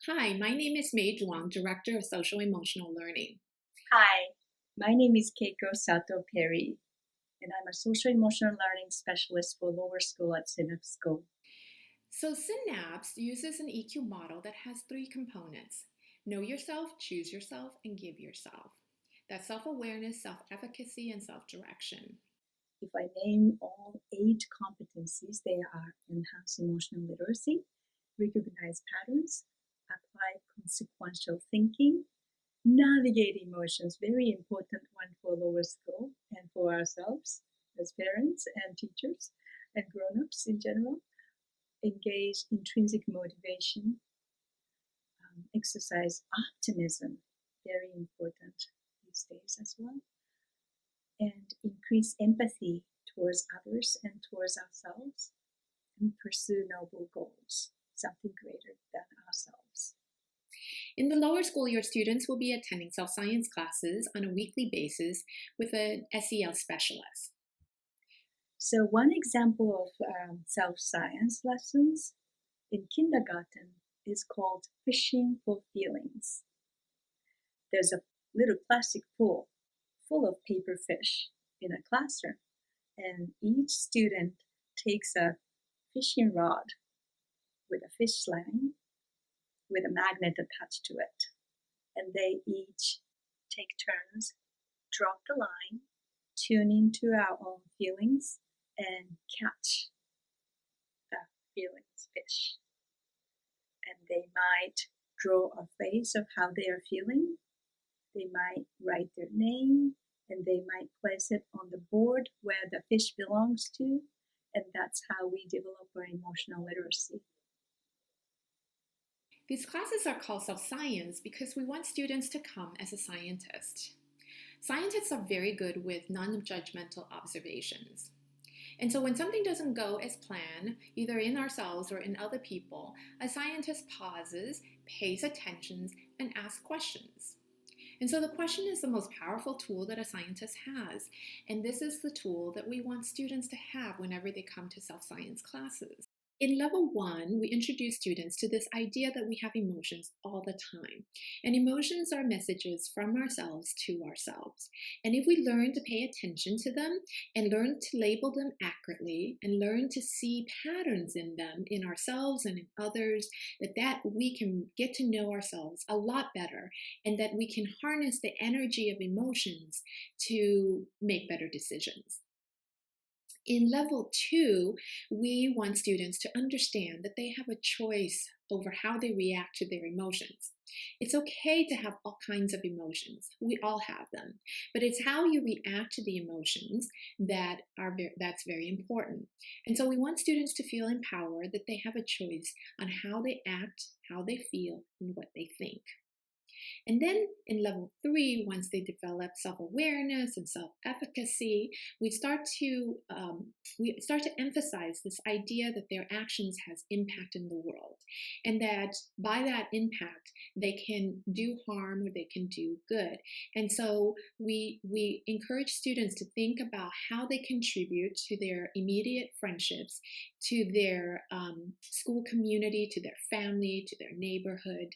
Hi, my name is Mei Zhuang, Director of Social Emotional Learning. Hi, my name is Keiko Sato Perry, and I'm a social emotional learning specialist for lower school at Synapse School. So, Synapse uses an EQ model that has three components: know yourself, choose yourself, and give yourself. That's self awareness, self efficacy, and self direction. If I name all 8 competencies, they are enhance emotional literacy, recognize patterns, apply consequential thinking, navigate emotions, very important one for lower school and for ourselves as parents and teachers and grown-ups in general, engage intrinsic motivation, exercise optimism, very important these days as well, and increase empathy towards others and towards ourselves, and pursue noble goals, something greater than ourselves. In the lower school, your students will be attending self science classes on a weekly basis with an SEL specialist. So one example of self-science lessons in kindergarten is called Fishing for Feelings. There's a little plastic pool full of paper fish in a classroom, and each student takes a fishing rod with a fish line with a magnet attached to it, and they each take turns, drop the line, tune into our own feelings, and catch the feelings fish. And they might draw a face of how they are feeling. They might write their name, and they might place it on the board where the fish belongs to, and that's how we develop our emotional literacy. These classes are called self science because we want students to come as a scientist. Scientists are very good with non judgmental observations. And so when something doesn't go as planned, either in ourselves or in other people, a scientist pauses, pays attention, and asks questions. And so the question is the most powerful tool that a scientist has. And this is the tool that we want students to have whenever they come to self science classes. In level one, we introduce students to this idea that we have emotions all the time. And emotions are messages from ourselves to ourselves. And if we learn to pay attention to them and learn to label them accurately and learn to see patterns in them, in ourselves and in others, that we can get to know ourselves a lot better and that we can harness the energy of emotions to make better decisions. In level two, we want students to understand that they have a choice over how they react to their emotions. It's okay to have all kinds of emotions. We all have them. But it's how you react to the emotions that's very important. And so we want students to feel empowered that they have a choice on how they act, how they feel, and what they think. And then in level three, once they develop self-awareness and self-efficacy, we start to emphasize this idea that their actions has impact in the world, and that by that impact they can do harm or they can do good. And so we encourage students to think about how they contribute to their immediate friendships, to their school community, to their family, to their neighborhood.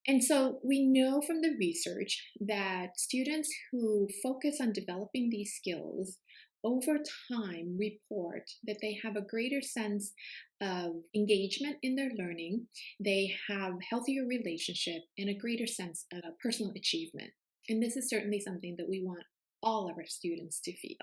And so we know from the research that students who focus on developing these skills over time report that they have a greater sense of engagement in their learning, they have healthier relationship, and a greater sense of personal achievement. And this is certainly something that we want all of our students to feel.